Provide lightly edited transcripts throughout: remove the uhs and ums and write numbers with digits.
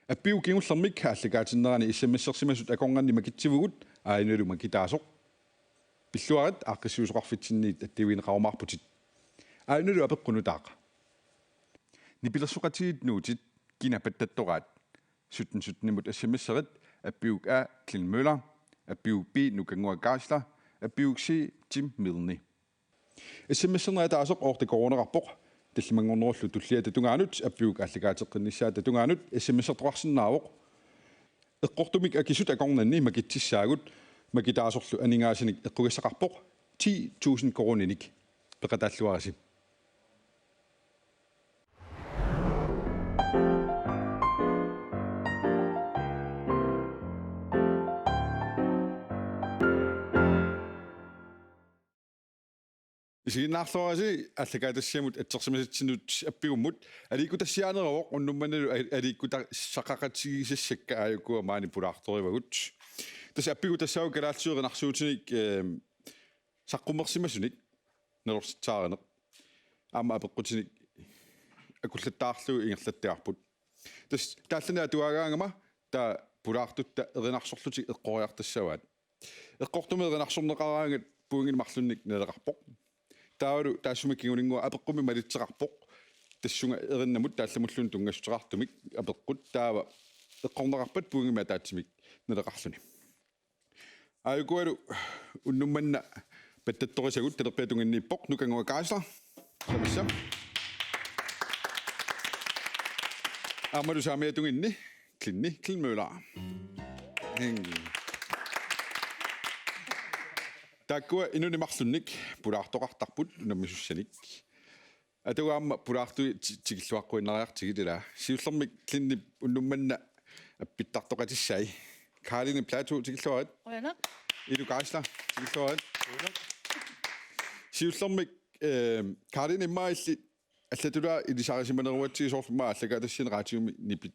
Appiu kiungullermik haallakaatinerani issamissерсимасут акорнганни макитсивугут аинеру макитаасоq пиллуарат ааққиссуусоқарфитсинниит аттивинеқарумаарпутит аинеру апеққунутааqa нипилерсоқатигит нуутит кинапаттаттораат сутнимут ассамиссерит аппиук а Клин Мøller аппиук би нукангуакаасла аппиук си Тим Милни ассамиссернератаасоқ оорте коронеқарпоқ таллимангорнеруллу туллиата тунгаанут аппиук аллагаатеққиннissaата тунгаанут ассамиссертоқарсинаавоқ эққортумик акисут акорнанни макитсissaagut макитаасорлу анингаасиник эққугассақарпоқ 10,000 корониник пеқатааллуараси Isiginnaarluarasi allakaatassiamut atsersimasitsinut appiummut aliikutassiaaneroq unnummaнаlu aliikkuta saqaqatigisissakka aayukkuа maani pulaartorivagut tas appigutassau kalaalsiuqinarsuutinik saqqummersimasunik nelorsitsaareneq aama apeqqutinik akullattaarlu ingerlattiarput tas taallana atuagaangama ta pulaartutta erinarsorlutik eqqoriartassavaat eqqortume erinarsorneqaraangat puungilmarlunnik neleqarpoq taulu taassumakkiguningua apeqqumi malitseqarpoq tassunga erinnamut taallamulluun tungassuteqartumik apeqqut taava eqqorneqarpat puungima taatsimik neleqarluni aayukualu unnummanna pattattorisagut talerpiatunginniippoq nukanguakaasla samissa amalu saamiatunginni Klin Møller Takkua inunimarlunnik pulaartoqartarput unammisussanik atugaamma pulaartu tikilluaqquinnariartigitila siullermik Klinnip unnummanna appittartoqatissai Karoline Plateau tikilluarit Ilu Geisler tikilluarit siullermik Karoline immailli аллатула илисарисиманеруатсигисоорлума аллагаатассинераатиуми нипит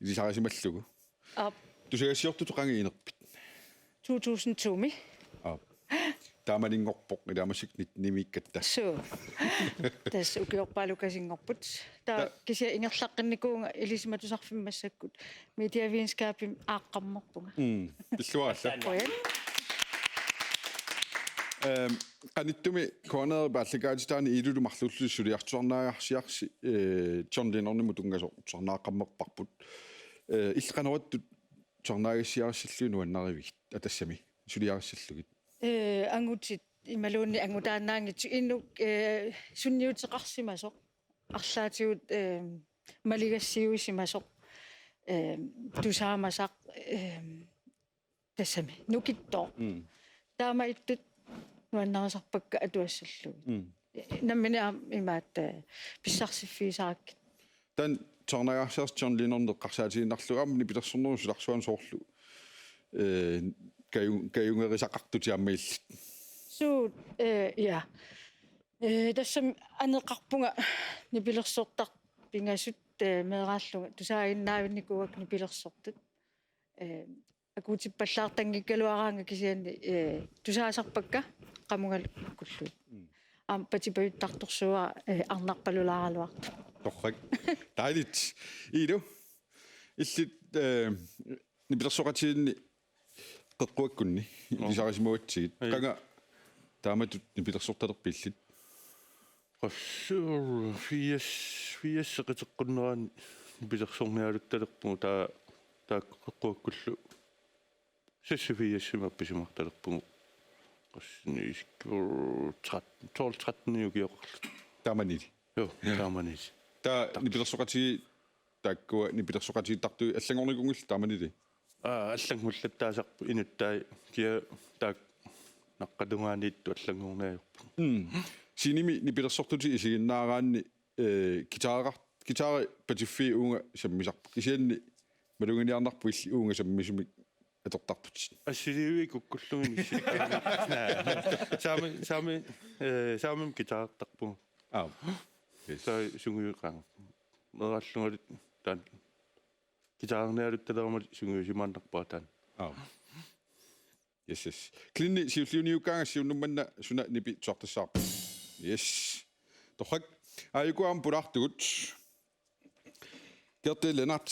илисарисималлугу тусагасиорту тоқангиинерпит 2002 ми тааманингорпоқ илаамасикнит нимиккатта суу тас укиорпаалукасингорпут таа кися ингерлаққинникуунга илисиматусарфиммассаккут медиавиенскапим ааққарморпунга пиллуаалла qaниттуми коонер баллагаатитаани илулу марлуллу сулиартуарнаагаарсиарси John Lennon мутунгасо сарнааққаммерпарпут иллеқанеруаттут сарнаагассиарассаллуи нуаннаривигит атассами сулиарассаллугит ангутит ималуунни ангутаанаангит иннук сунниутеқарсимасоқ арлаатигут малигассиуисимасоқ тусаамасақ тассами нукиттоо таама иттут нуаннерисарпакка атуассаллуги наммина имаат писсарсиффиисараккит тан торнагаарсиарс John Lennon деққарсаатигиннарлугаамни пилерсорнеру суларсуан соорлу каюнгерисақартутиаммаиллит суу я тассам анеқарпунга нипилерсортар пингасут меэрааллуга тусаагиннаавинникуак нипилерсортут акуутиппаллаартангиккалуараанга кисианни тусаасарпакка qamungал куллуут ам патипаюттарторсуа арнарпалулааралуарту торрак тайлит илу иллит нипилерсоқатиинни qeqquakkunni илисарисимуатсигит qanga тааматут нипилерсорталерпиллит qassur фиассеқитеққуннерaan нипилерсорниалутталерпугу таа qeqquakkullu сассуфиассимапписимарталерпугу qassni 12-13 югиоқарлу тааманили тааманили таа нипилерсоқатиги тааккуа нипилерсоқатигиттартуи аллагорникунгил тааманили аллангмуллаттаасарпу инуттаа киа таак наққатунгаанниитту аллангорнаажорпу синими нипилерсортути исигиннаараанни гитара патиффи уунга саммисарпу кисианни малугиниарнарпу илли уунга саммисумик атортарпут ассилиуи куккуллугини саами гитаартарпу сай сунгуйуқаан мераллунгалит таан гитаарнеалутталермал сунгуйусимааннарпаатаан yes Klинни сиуллиуниукаанга сиуннумманна суна нипи сортассаарпу yes торхак аайкуам пулаартугут Gert Lennart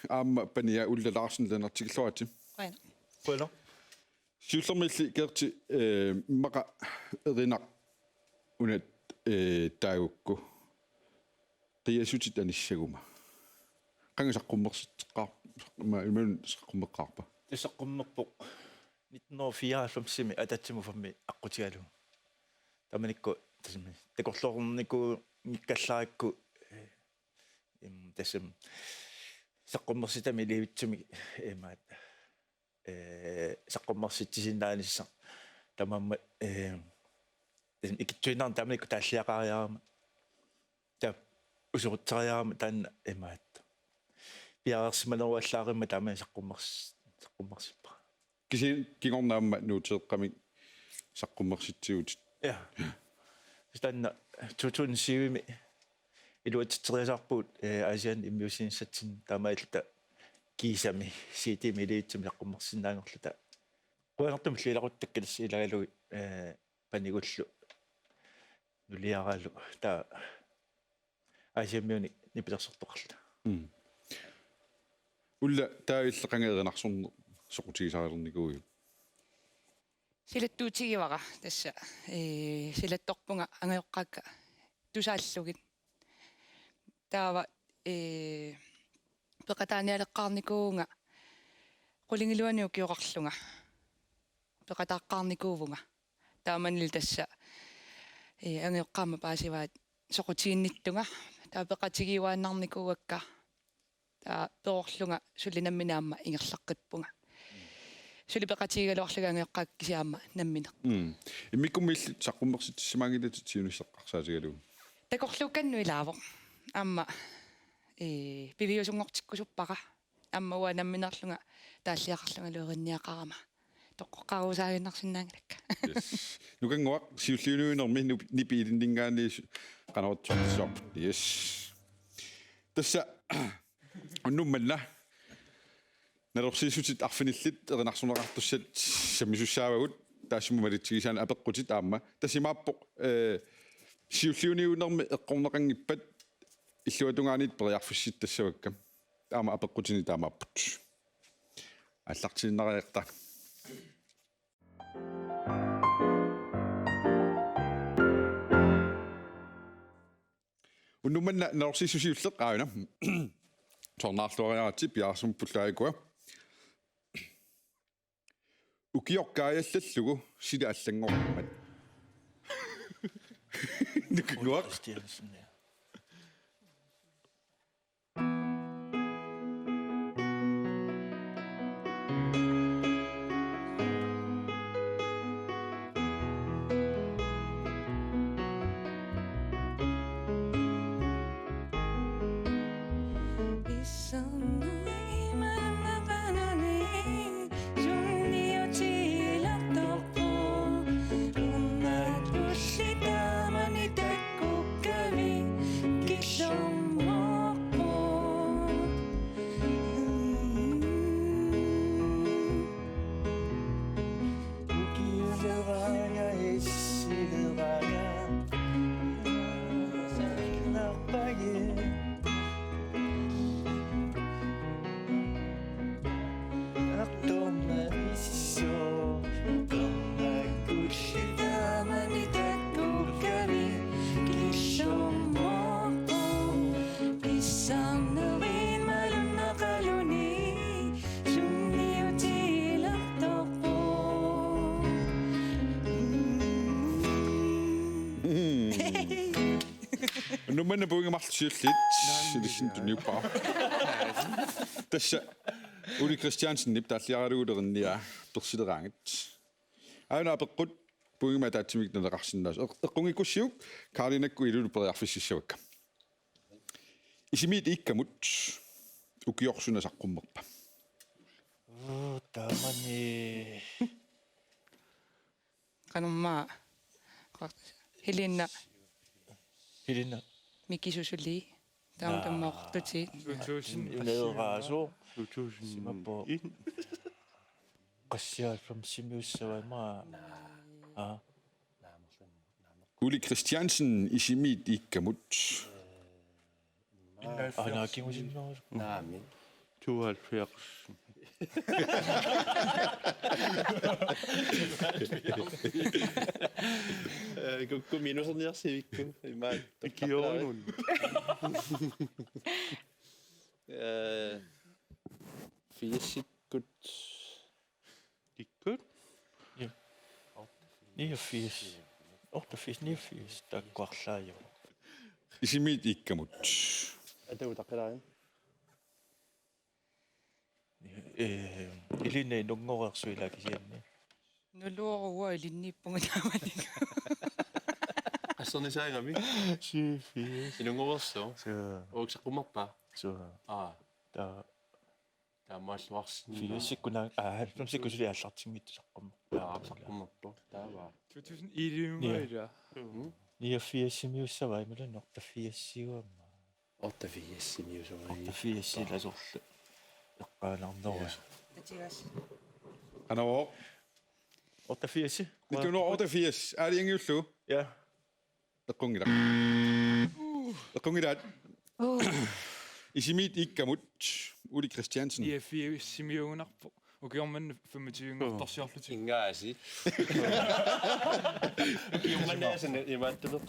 аама пания улла Ларсен ленартикиллуати Qana. Qulor. сиуллермилли керти иммаqa эринақ унат таагукку қиасутит аниссагума qangasaqqummерситеққар иман саққуммеққарпа Исаққуммерпоқ 1994 ататсимуфамми аққутигалу. Таманикку тасми такорлоорнику миккаллаарикку тасим саққуммерситами ливитсуми маат саққуммерситсиннаанисса тамамма тасим икитсуинаар таманикку тааллиақариарама та усурутсариарама таанна маат пиарерсималеруаллааримма таамаа саққуммерсиппа. кисин кигорнаамма нуутеэққамик саққуммерситсиутит Ja. Stanna 2007 илуатсериасаарпут Asian Immusinsatsin таамаалта кисами ситими лиитсими саққуммерсиннаангорлута қуанартум лилақуттаккалс илагалуи панигуллу нулиараалу та Asian-миуни нипилерсортоқарла улла таавиллеқангеринарсорне соқутигисаарерникуи силаттуутигивара тасса силатторпунга ангайоққаакка тусааллугит таава пеқатааниалеққарникуунга қулингилуаниу киоқарлунга пеқатааққарникуувунга тааманил тасса ангайоққаама паасиваат соқутигинниттунга таа пеқатигиуааннарникууакка таа пеорлунга сулинамминаама ингерлаққиппунга сулипеқатигалуарлуга ангайоққаак кисиаама наммине иммиккуммилли саққуммерситсимаагилати тиунissаққарсаатигалу такорлукканну илаавоқ аама пивиусунгортиккусуппара аама уа намминерлунга тааллиақарлунга луеринниақарама тоққақарусаагиннарсинаангалакка нукангуақ сиуллиунуинерми нипиилиннингаани канаортсоорсоо yes тасса оннумманна налорсиисутит арфиниллит эринарсунеқартуссат саммисуссаавагут таассимумалитсигисаана апеққутит аама тассимааппоқ сиуллиуниунерми эққорнеқангиппат иллуатунгаанит периарфиссит тассавакка аама апеққутини таамааппут аллартиннариақта уннуманна налорсиисусиуллеққаавина торнаарлуариарати пиарсум пуллаагикуа укиоркааллаллугу сила аллангормат никгуақ нумана буингамарлусиуллит силисин туниуппаа тасса ули Кристиансен нип тааллиаралуулеринниа персилераангат аана пеққут буингама таатсимик налеқарсиннаас эққунгикуссиук каалинакку илулу периарфиссиссавакка исимит иккамут укиорсуна саққуммерпа таамани канумма Helena микисусули таам таммаортути илераасо 2001 qassiaallum simiussavaima Uli Christiansen isimit ikkamut анаакингусиммерус наами 72. Kun minusarniarsivikku ima Ikiorun. fiissikkut Ikkut. 89 89 takkuarlaajo Isimiit ikkamut. атаутаққилаан илинnei нунгорерсуила кисианни Nuluoruwa ilinniippunga taamanik. Assarnisaangami сифис ilunguversu саа uuksaqqummerpa саа та taamaalluarsinni фииссиккуна сумсиккусули аллартингиттусаққумма saqqummerpu taava 2021 ниаффиассимиуссава ималаннор таффиассигуамма ortafiissimiusumai таффиассиласорлу эққаанарнерва Atigas. Anavo. ортаффиасси Nyt on 88. Aliengiullu. я Taqungira. Taqungira. Isimiit ikkamut. Uli Christiansen. IFI simiunarpu ukiorman 25 torsiorluti ingaasi kiummanaasan imaattuleq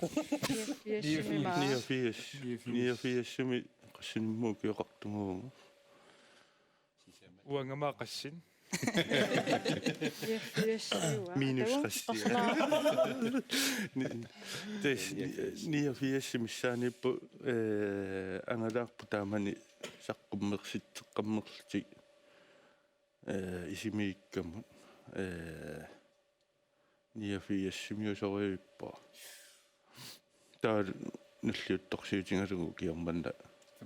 89 sumi qassinimmu kioqartumuungu uangama qassin minus qassia tes 89 simissaniippu angalaarpu taamani saqqummersitteqqammerluti isimiikkamu 89 simiusoriippa taa nulliuttorsiutingalugu kiormanna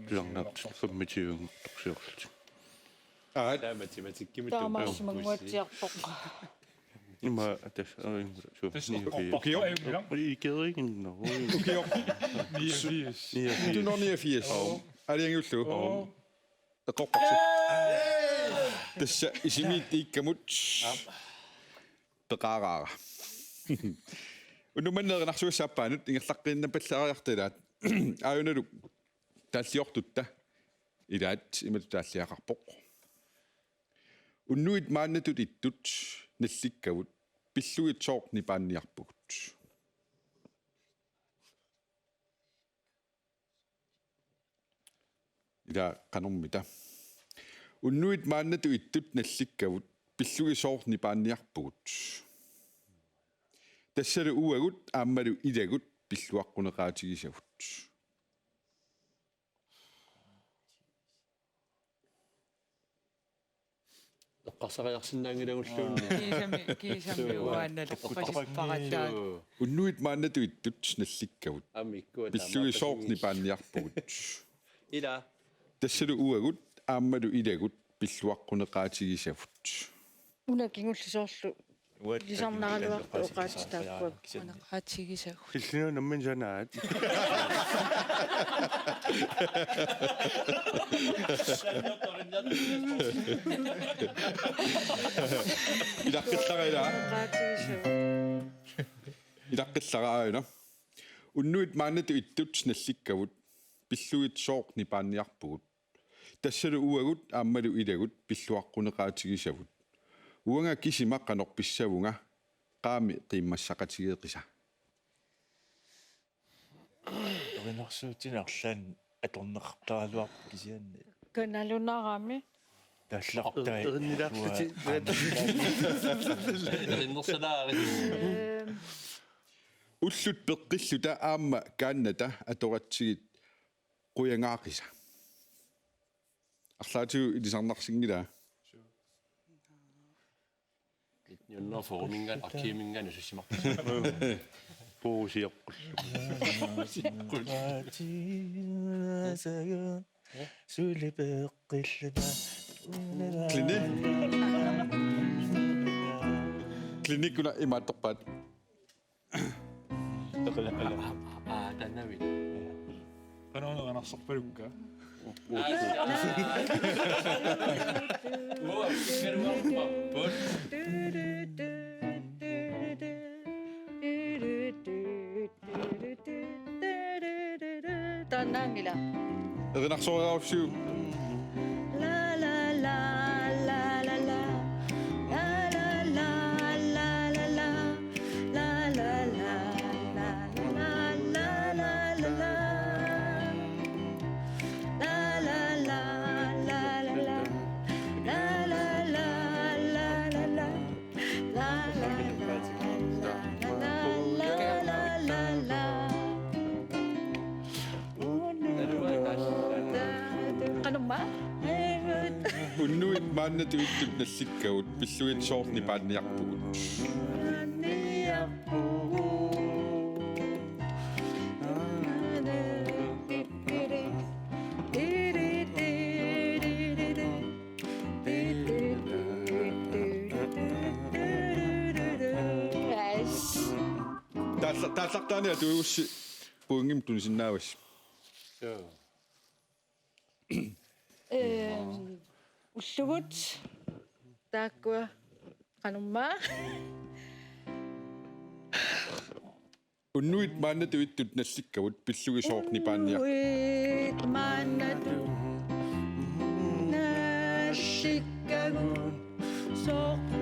pilarnaartu 25 torsiorluti matematikkimi таамаасмангуатсиарпоқ има атас Okio. ikeriginno Ukio. 89 Nyt on 89. Aliengiullu. Taqoqqarsi. Tässä isimiit ikkamut. Peqaaraara. Unumanneerinarsuussaappaa nyt ingerlaqqinnapallaariartilaat. Aayunalu taalliortutta ilaat imatu taalliaqarpoq. Unnuit maannatut ittut nallikkavut pilluit soorni paanniarpugut. Ila qanormita. Unnuit maannatu ittut nallikkavut pilluit soorni paanniarpugut. Tassalu uagut aammalu ilagut pilluaqquneqaatigisavut. eqqarsariarsinnaangilagulluunni Kiisami uaannalaqquqasipparataat. Unnuit maannatu ittut nallikkavut amikku pilluit soorni paanniarpugut. ila Tassalu uagut aammalu ilagut pilluaqquneqaatigisavut. унакингуллисоорлу лисарнаалуарту оqaатистааппуак Anaqaatigisag. иллинаа наммин санаат Ilaqqillaraila. оqaатигисаа Ilaqqillaraayuna. Unnuit maannatu ittut nallikkavut pilluit soorni paanniarpugut. Tassalu uagut aammalu ilagut pilluaqquneqaatigisavut. Uanga kisimaqqanorpissavunga qaami qiimmassaqatigeeqisa. оринарсуутинарлаан аторнеқартаралуарпу кисианни каналунаарами тааллартай rinnersalaari Ullut peqqilluta aamma kaannata atoratsigit quyangaaqisa. Arlaatu ilisarnarsinngila. junnerforumingan arkiimingan usussimaq пуусиоққуллу сулипеққиллуна Klinikuna imaattorpaat. tanavit qanoneranarsorpalukka танаангила Erinarsooriarussu la la Unnuit maanna tuittut nallikkagut pilluit soorni paanniarpugut. Taallaqtaani atuussi puungim tunsinnaavas. Ullugut taakkua qanummaa Unnuit maanna tuittut nallikkagut pillugi soorni paanniar. Uit maannatu nallikkagu soorni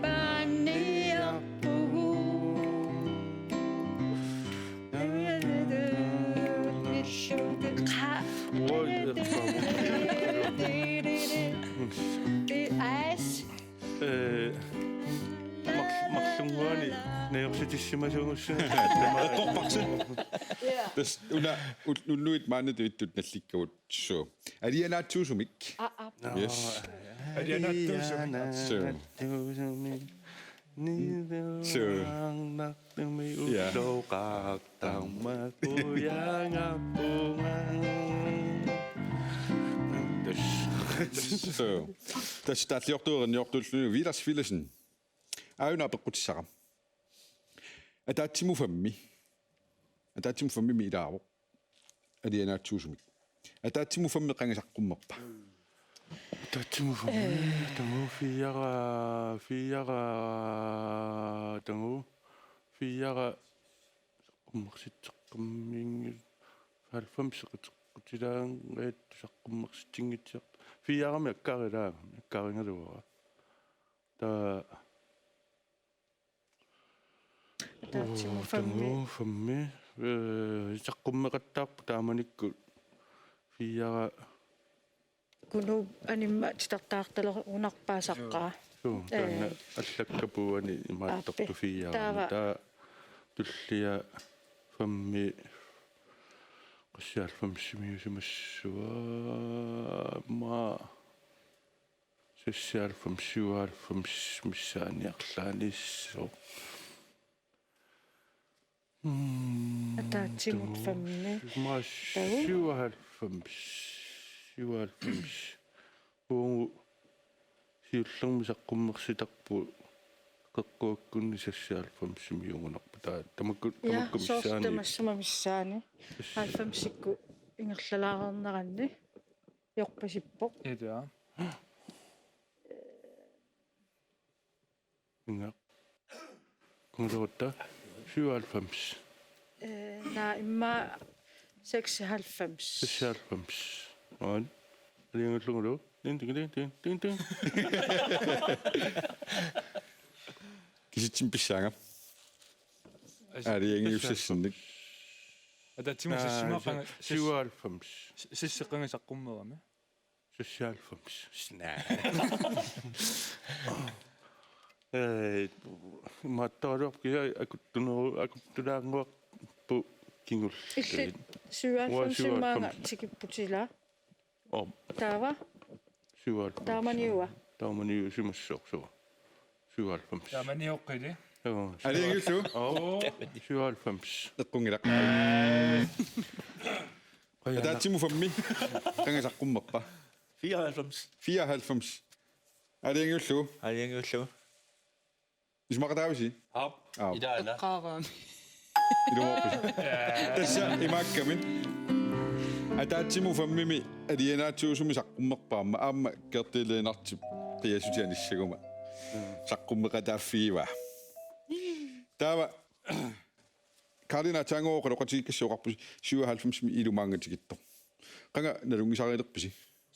paanniarpugu марлунгуани неерситиссимасунгуссуна Qorparsi. Tas unnuit maanna tuittut nallikkagut so. Alianaatsuusumik. Yes. So. Tas taatliortuuren jortullu vilas filasen. Auna pequtissaqam. Ataatimufammi miilaaru. Alianaatsuusumik. Ataatimufammi qangisaqqummerpa. Tattimu tangu fiara qummersitteqqammiingil falfamsequtilaangaat saqqummersittingitsiaq fiarami akkaringaluara ta taatsimufammi fammi saqqummeqattaarpu taamanikku fiara kunu animma titartaartalo unarpaasaqqaa Tanna allakkapuani imaattortu fiara ta tullia fammi qassialfamsimiusimassua ma sissialfamsiualfamsmissaaniarlaanisso ataatsimufammi ma siualfams uungu siullэрмисаққуммерситарпу қеққуаккунни сассаалфамсимиугунарпу таа тамаккумиссаани соортамассумамиссаани алфамсикку ингерлалаарернеранни йорпасиппоқ Ja. инга кунлуутта сиуалфамс на имма 96 сассаалфамс аан алиангуллугулу тин Kisitsin pissaanga. Aliangiussassinnik. Ataatimусассимаа сиуалфамс сиссеқангасаққуммерами сассаалфамс снаа маттаалуарпиа акуттулаангуарпу кингул илли сюалфамсимаага тикиппутила таава сиуалфамс тааманиуа тааманиу симассоорсуа сиуалфамс тааманиоққили Aliangiussu. сиуалфамс Eqqungilaq. Ataatimufammi qangisaqqummerpa. 94. Aliangiullu. Aliangiullu. Ismaqataavisi. Hap. Idaana. Eqqaaraami. Ilumoorpus. Tassa imaakkamin. Ataatimufammi alianaatsuusumi saqqummerpaamma aamma kertiiliinartip qiasutianissaguma. Saqqummeqataaffiiva. Taava Karina tango qaloqatiikkassooqarpus 97 ilumaangatikittor. Qanga nalungisariilerpisi.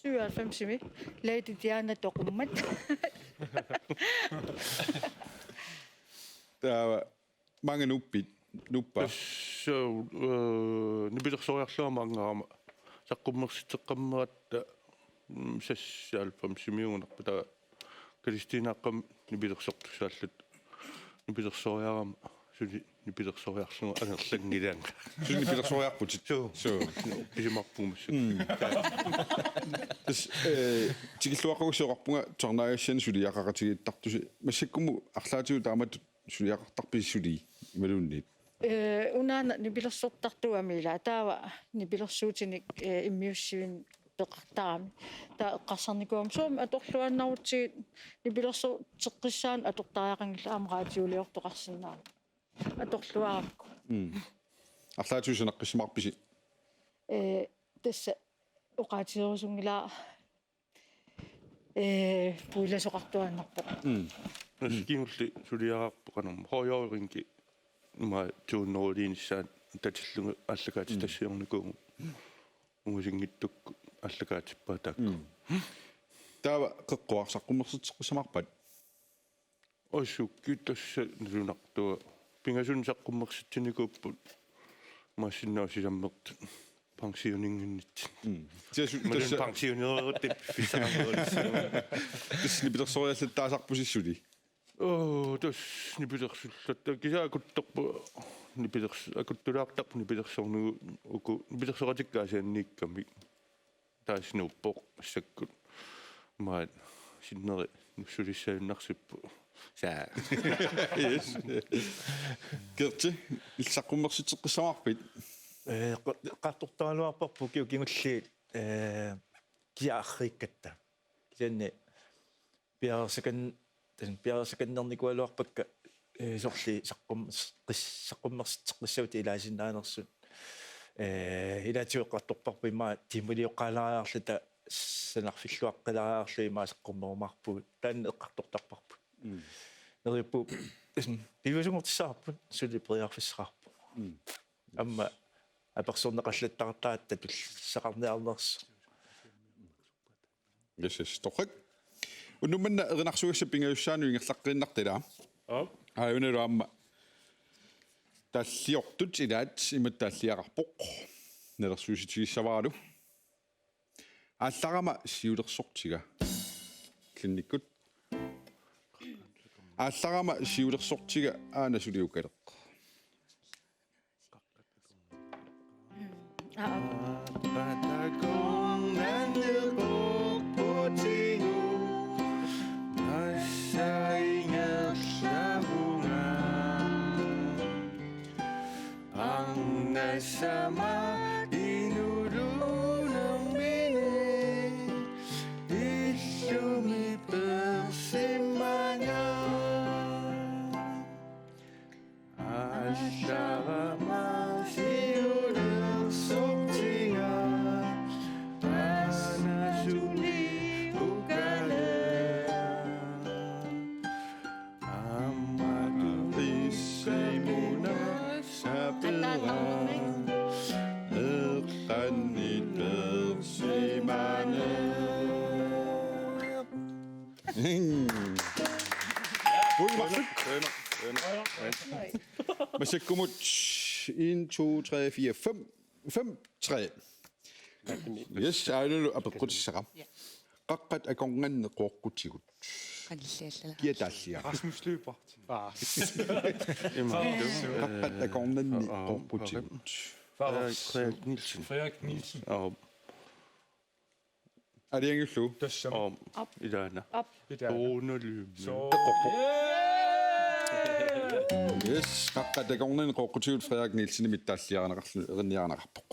97 laititiaana toqummat Taava mange nuppa. so nibitersooriarluamaangaama saqqummersitteqqammerat sassaalfamsimiugunarpa ta Kristinaaqqam nibitersortusaallut nibitersooriarama suli nibitersooriarlugu anerlangilaanga Suni pilersooriarputit. so pisimarpuumassu тас тигиллуаққугсоқарпунга торнаагассиан сулиақақатигиттартуси массаккуму арлаатигу таамат сулиақартарписсули ималуунниит унаана нипилерсортартуамила таава нипилерсуутиник иммиуссивин пеқартарами таа эққарсарникуам соом аторлуаннарутсигит нипилерсо теққиссаан атортариақангилла амраатиулиортоқарсинаа аторлуаракку арлаатигу санаққиссимарписи тасса оqaatiерусунгила пуиласоқартуаннарпо наскингулли сулиараарпоқанерма хоёоринги има тууннерулииниссаат татиллугу аллагаати тассиорникуугу унгусингиттукку аллагаатиппаа таакку таава қеққуарсаққуммерситеққисамарпат осукки тасса нунартуа пингасун саққуммерситсиникууппут массиннаусисаммерт пансионингиннит тиасу пансионерерутти фисаангуулис тас нипилерсориаллаттаасарпусиссули тас нипилерсуллатта кисаакутторпу нипилерс акуттулаартарпу нипилерсорнугу уку нипилерсоратиккаасианниикками тааснууппоқ саккут маат синнери нуссулиссааннарсиппу саа герти иллаққуммерситеққисамарпит qatortaaluarparpu kiukingulli kiaarriikkatta kisanni piarsakannernikualuarpakka sorli saqqummersitteqqissavut ilaasinaanersut ilaatiuqqartorparpu imma timulioqqaalaariarluta sanarfilluaqqilariarlu imma saqqummerumarpu taanne eqqartortarparpu nerippu pivusungortissaarput suli priarfissaqarpu amma аперсорнеқаллаттартаатта тулсақарниарнерс yes тоқик уннуманна эринарсугасса пингаюссаану ингерлаққииннартила аюнелуамма таллиортут илаат иматтааллиақарпоқ нелерсууситигиссавааралу аалларама сиулерсортига клинниккут аалларама сиулерсортига аанасулиукалеқ Sama inurunang mini Isumi persimanya Asyara siudah soktinga Panasuli ukale Amadu isimuna sapira Masakkumut 1, 2, 3, 4, 5, 3. Yes, ailulu apequtissara. Qaqqat akornganneqoorqutigut. qallallala Kiatallia. Rasmus Løbert. Qaqqat akornganneqoorqutigut. Frederik Nielsen. Frederik Nielsen. Aliangullu. Tassam. Ilana. Onolym. Yes, qaqqat akornganneqoorqutigut Frederik Nielsen mittaalliaranaqarlu erinniaranaqarpoq.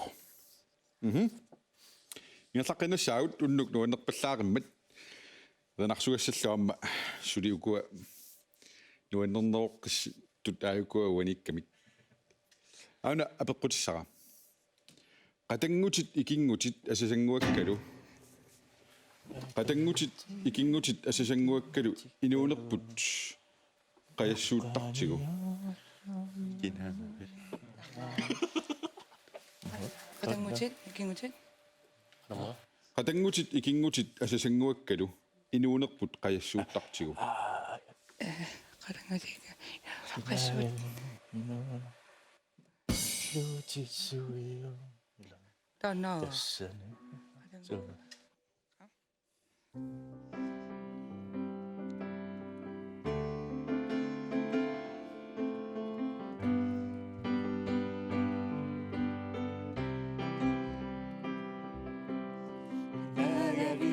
Ingерлaqqinnassaavut unnuk nuannerpallaarimmat erinarsugassalluamma suliukua nuannerneroqqis tut aayukua uanikkamit. Auna apeqqutissara. Qatangutit ikingutit asasanguakkalu. Qatangutit ikingutit asasanguakkalu inuunerput qayassuuttartigu. qatangmutit ikingmutit Qatangutit ikingutit asasanguakkalu inuunerput qayassuuttartigu. qatangutit qassut luutisuiu tanaa tassani Nagabi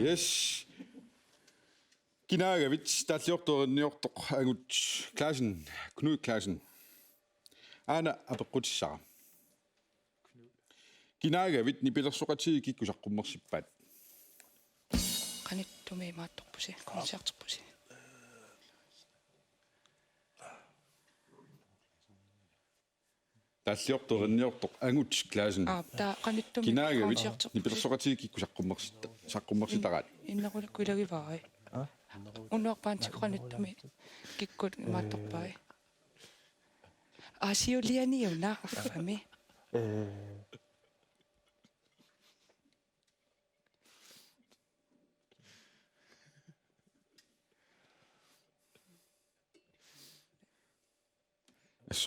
Yes. Kinaagavit taatliortorniortoq agut Klassen, Knud Klassen. Ana apeqqutissara. Kinaagavit nipilersoqatii kikkusaqqummorsipaat. Qanittumi maattorpusi, konserterpusi. Taatliortorniortoq agut Klassen. Taa qanittumi Kinaagavit nipilersoqatii kikkusaqqummorsittaqaat. Innerulakku ilagivaai. Unuarpaantiku qanittumi kikkut maattorpai. Asiulianiuna uffami.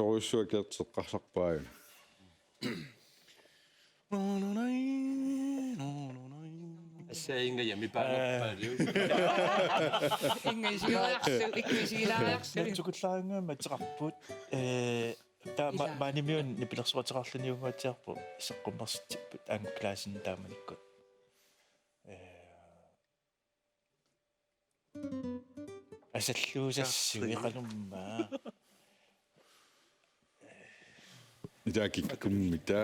Soruissuakerteqqarsarpaaguna. Assainga yamipaanarpaaliu Ingisilaarsu. Tukullaangaama teqarput maanimiun nipilersuqateqarluniungaatiarpu исаққуммерситиппут аангу клаасин тааманиккут асаллуусассуи qalummaa Itakikkummita.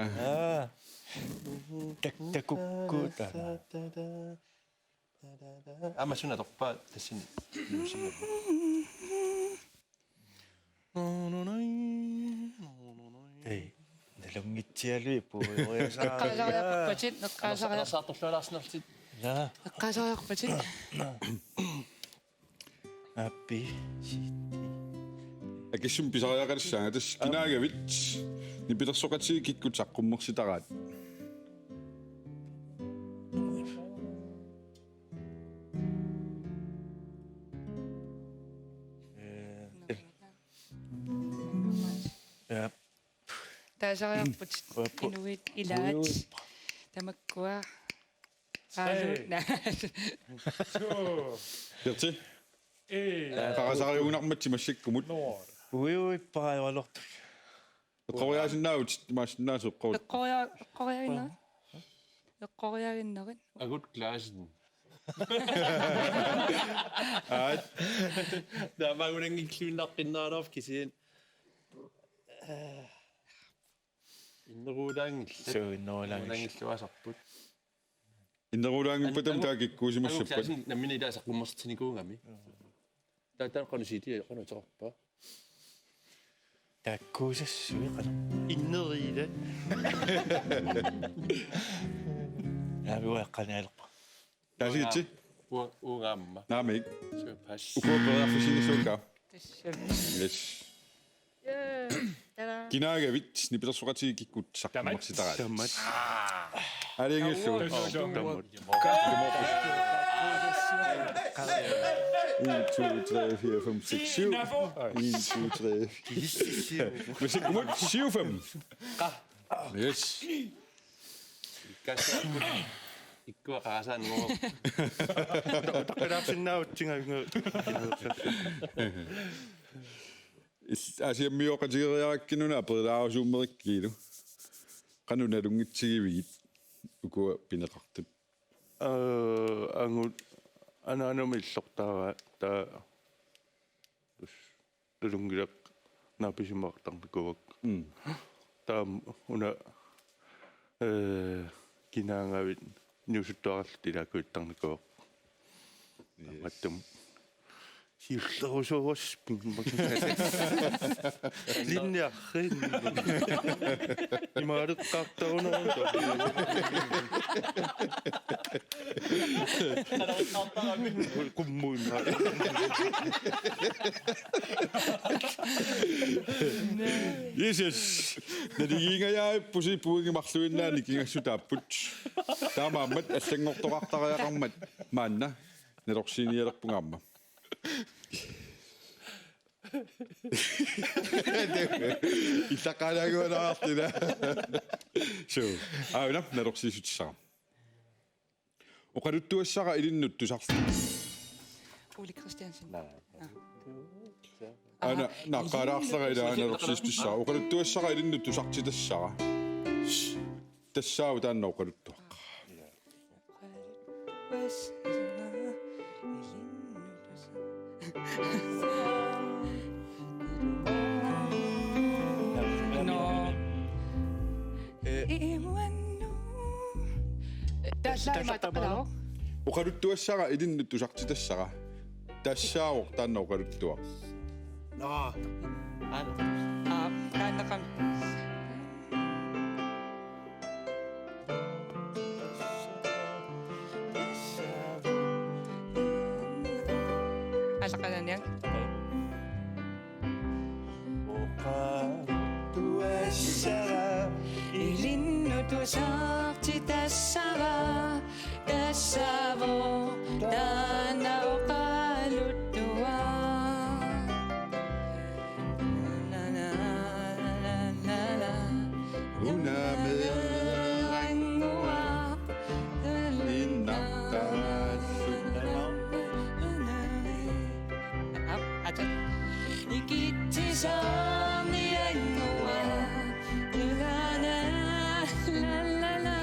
таккуккута амасуна торпаа тассини нусима эй налунгитсиалуи пуйориасаа Qaasariarpatsit qaasariar саатторлуалаарснерлит я qaasariarpatsit аппи Akissum pisariaqalissaanga tass kinaagavit nipilersoqatii kikkutaqqummersitaraat. я taasariarpatsit inuit ilaat tamakkua aaluuna Perti? Qarasariugunarmatsi massakkumut. уи параавалорту Qoriaasinnaavut maasinnaasuqqut. eqqoriaginnerit agut Klassen Aat daamagunangilluinnaqqinnaarnerf kisiin inneruulaangillat суиннуулаагис innerulaangippatam taakikkuusimassappat. Klassen nammina ilaasaqqummorsitinikuungami taatan qanusiti qanuteqarpa таккуусассуи қана inneriila наавиуаққанаалерпа Taasiitsi? uungaamma Naamik. so pass Ukuaperiarfisinissuukaa. Yes. Tada. Kinaagavit nipilersoqatii kikkutaqqummersitaraat. Tammat. Aliangillu. 1, 2, 3, 4, 5, 6, 7. 1, 2, 3. Musikkumut 7. Yes. Kasa ikkua qaasaan ngor. Taqalaarsinnaavutsingaanga. Asiammiоqatigeриараккинуна аперилаарусууммериккиилу. Qanunalunngitsigivigit ukua pineqartut. Angут анаанумиллортаава таа тулунгилақ нааписимаартарникувак таам уна кинаангавит ньюсуттаараллут илаакуиттарникувак маттум сиуллерусуувас линниаррин имаалеққартарунаруто kummuun Jesus nadigingayaa pusipuingimarluinnaani kingassutaapput taamaammat аллангортоqartariaqarmat maanna nalorsiinialerpungaamma иллаққалаагуалаартина so аuna nalorsiisutissara oqaluttuassara ilinnut tusarlu Ole Christiansen. ana naqqaalaarlera ila nalorsiistussara oqaluttuassara ilinnut tusartitassara тассаау таанна oqaluttuaqqa Tassaamataqalao. oqaluttuassara ilinnut tusartitassara тассаау таанна oqaluttuaq Kaanaqam. Asaqalan yang. Ilinnutu saarti tassara tassavo taana oqaluttua la la la la la una meangua atat ikittisaami angua la la la la la la la la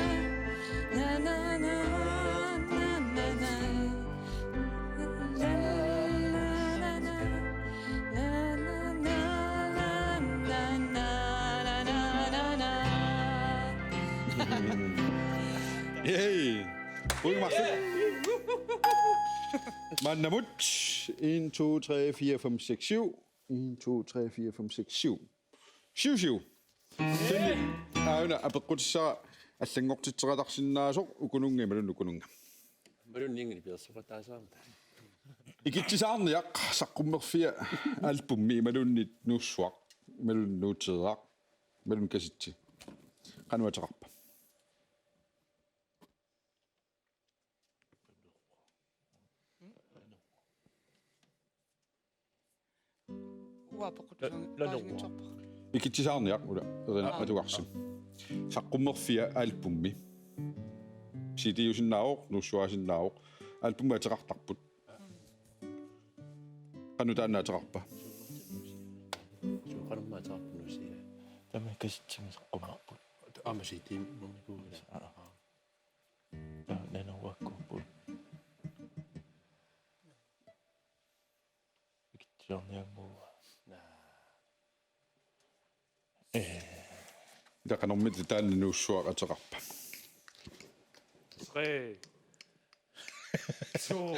Yay! Udmærket. Mandamut. 1, 2, 3, 4, 5, 6, 7. 1, 2, 3, 4, 5, 6, 7. 7, 7. Auna apequtissa аллангортитсеқаларсиннаасоқ укунунгималун укунунга. Малуннингини пиерсоқатаасаамта. Ikittisaarniaq saqqummerfia albummi malunit nuussuaq malun nuuteeraq malun kasitsi qanuateqarpa. Ikittisaarniaq ula erina atuqarsum. Saqqummerfia albummi sitiusinnaaq nuussuasinnaaq albummi ateqartarput. Qanutaannaateqarpa. Suuqarummaataarpunusia. Tämä käsitsimisaqqumarput. Aamasiitiin nunikuula. Nanuakkupput. Ikittiorniammua. Taqanormit taanna nuussuaqateqarpa. 3, 2,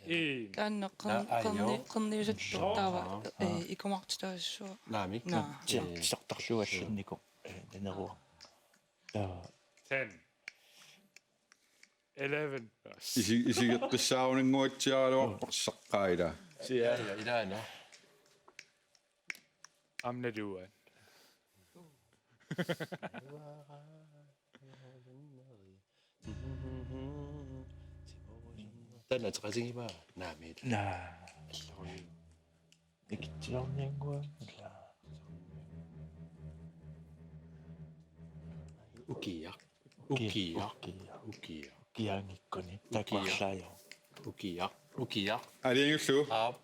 1. Taanna qanniusuttuttaava ikumartitaassuа. Naami. Tisartarluallunniko nanerua. 10, 11. Isigeqqissaaruninguatsiaraluarparsaqqaila. Sia ilaana. Amnaduan. Tänä taqasingipa naami. Ikittiorniangua. Ukiya. Ukiya. Ukiya. Kiangikkoni takuarlaajaa. Ukiya. Алиангуллу. Aap.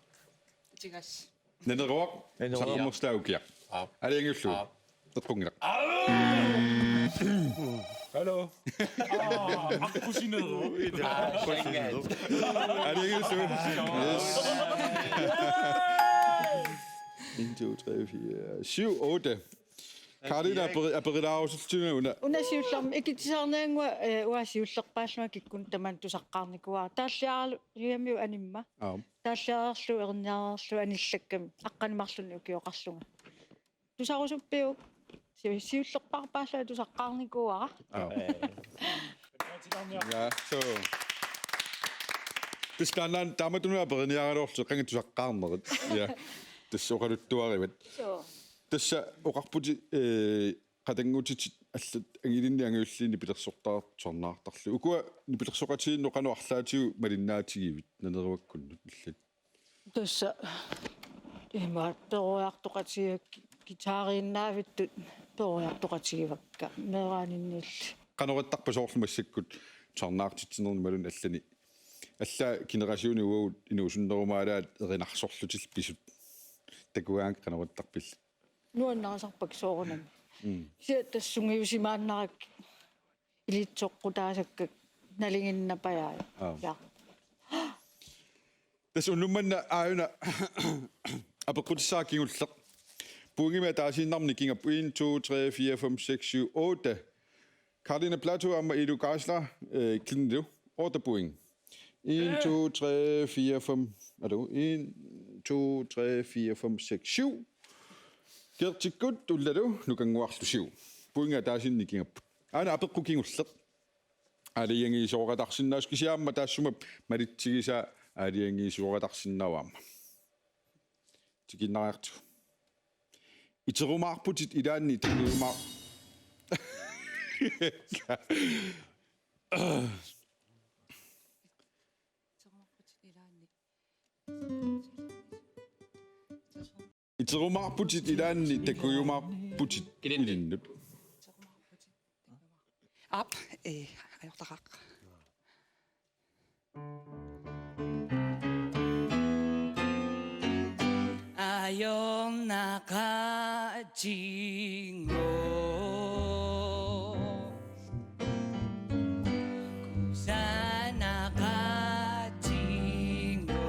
Tigas. Нэнеруақ. Сақармерслаукиа. Aap. Алиангуллу. Aap. Тетқунгилақ. Hallo. Akkusinero. Алиангуллу. Yes. 1 2 3 4 7 8. Karina aperilaarusultuna Unasiullarmi ikitisaarnaangua uasiullerpaalluma kikkun taman tusaqqaarnikuaa. Taalliaralu liamiu animma. Aam. Taalliarerlu erniarerlu anillakkam aqqanimarlunni ukioqarlunga. Tusarusuppiu siullerparpaalla tusaqqaarnikuara. Ja, so. Pistannan tamatuna aperiniaralorlu qangatussaqqaarnerit. Ja. Tassoqaluttuarivat. So. Tassa oqarputi qatanguutitit аллат ангилинни ангиуллиини пилерсортаарторнаартарлу укуа нипилерсоқатиинно кануарлаатигу малиннаатигивит нанеруаккуннут иллат Tassa имааттеруяартоқатиак гитарииннаавиттут перуяартоқатигивакка мерааниnnилла канораттарпа соорлумассаккут сарнаартитсинерни малун аллани алла генерасиуни уут инуусуннерумаалаат эринарсорлутил писут такуаанг канораттарпилла нуаннарасарпак соорунами сиа тассунгиусимааннарак илитсоққутаасаккак налингиннапаяа я тас уннумманна ааюна апеқутсаакингуллеқ пунгима таасииннарни кингап 1 2 3 4 5 6 7 8 Karina Plato amma Edu Geisler Klindu 8 point 1 2 3 4 5 er du 1 2 3 4 5 6 7 Gertikut ulladu nukanguarlu 7 puinga taasinni kingap ana apeqqu kingulleq aliangi soorataarsinnaaskisiaamma taassuma malitsigisa aliangi soorataarsinnauaamma tikinnariartu iterumaarputit ilaanni tikinumaa iterumaarputit ilaanni takuyumaarputit ilinnut Aap. Ajortaqaq. Ayonnaqajingo kusanaqajingo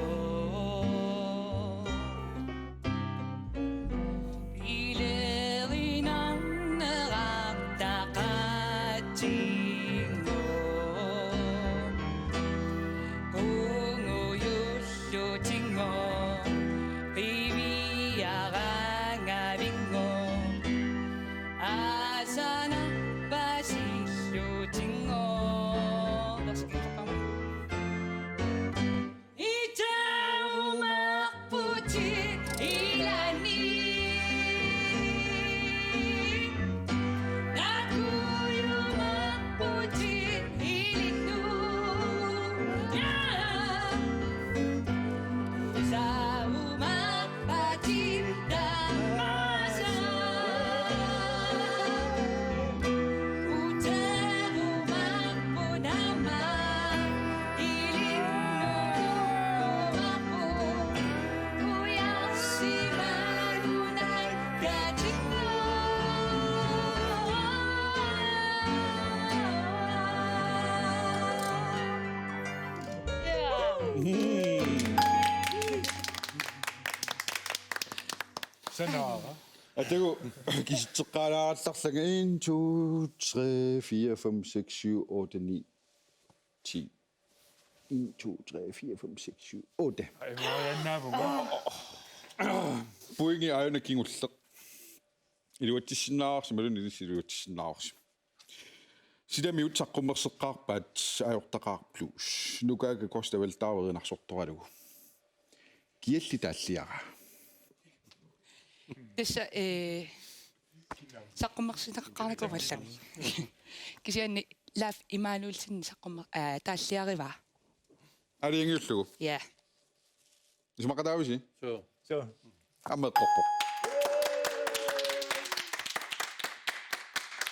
ilerinanneraqtaqajingo unguyullutingo piviarangabingo asana pasillutingo itaumaqputi ilani nakuyumaqputi ilinnu saumaqpati damasa utarumaqpunama ilinnu umaqpu uyasimanunay kajingo Sanara. атагу киситсеққалааралларлага 1 2 3 4 5 6 7 8 9 10 1 2 3 4 5 6 7 8 Ai mariannaavunga. puingi aina kingulleq iluatissinnaarsi malun ilisiluatissinnaarsi sidami utsaqqumerseqqaarpaat ajortaqaarplus nukaaga kostavaltaaverinarsortoralugu kialli taalliara Tässä saqqummarsinaqarnikuallami. Kisianni laf imaanuulsinni taalliariva. aliangullugu Ja. ismaqataavisi So. аммеққорпо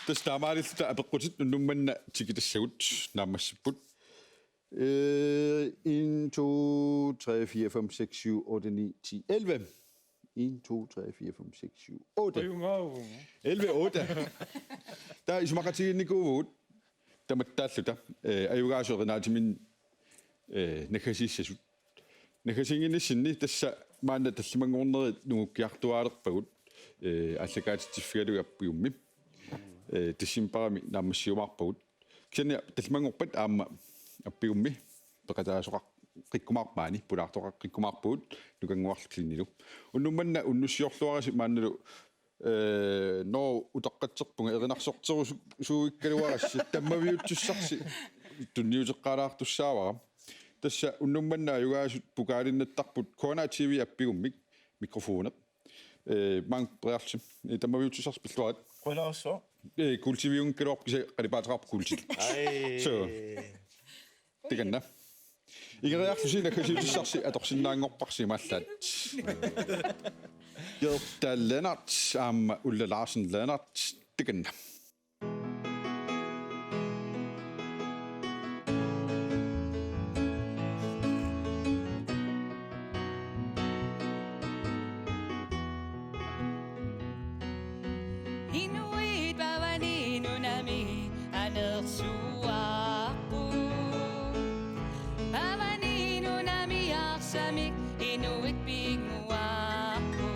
tässä taamaalista apekutit nummanna tikitassavut naammassiput 1 2 3 4 5 6 7 8 9 10 11 1 2 3 4 5 6 7 8 11 8 der ismaqatiginnikuvut tamattaalluta ajugaasuerinaatimin nakasissasut nakasinginissinni tassa maanna tallimangorneri nungukkiartuaalerpagut allakaatittiffigaluga appiummi tissimparami naammassiumarpagut kisania tallimangorpat aamma appiummi peqataasoqa qikkumaarpaani pulaartoqa qikkumaarpugut nukanguarluklinnilu unnummanna unnussiorluarasi maannalu no utaqqatserpunga erinarsorteru suuikkaluarassi tammaviuttussarsi tunniuteqqalaartussaavara tassa unnummanna ajugaasut pukaalinnattарпут Kona TV appigummik mikrofonet mang prearsim tammaviuttussars pilluarat Quell'osso? kultiviun kelorpkise qalipaataqarp kultik so tiganna igeriarlusina kasiutussarsi atorsinnaangorparsi mallat Jørta Lennart Ulla Larsen Lennart tiganna Inuit bawanino nami anersuaku bawanino nami aksamik inuit pinguaku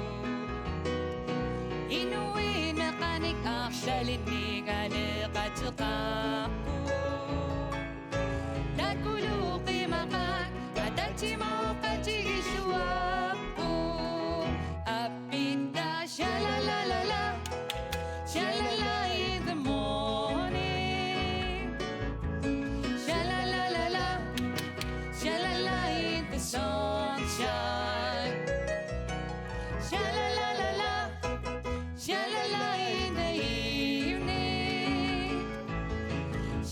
inuit mekanik aksalitning anekatekaku nakuluki makat atatsimaukatigisuaku apita shalalalala Sha-la-la in the morning. Sha-la-la-la-la. Sha-la-la in the sunshine. Sha-la-la-la-la. Sha-la-la in the evening.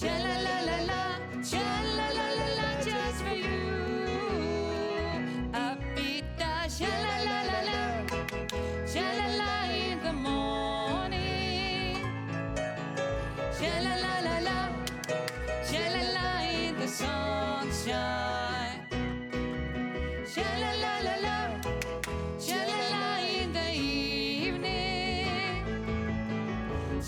Sha-la-la-la-la. Sha-la-la-la-la just for you. Apita sha-la-la-la-la. Sha-la-la in the morning. Sha-la-la-la-la, sha-la-la in the sunshine. Sha-la-la-la-la, sha-la-la in the evening.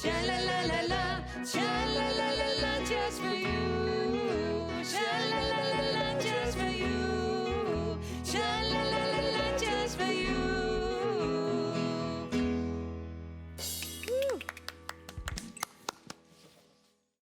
Sha-la-la-la-la, sha-la-la-la-la just for you.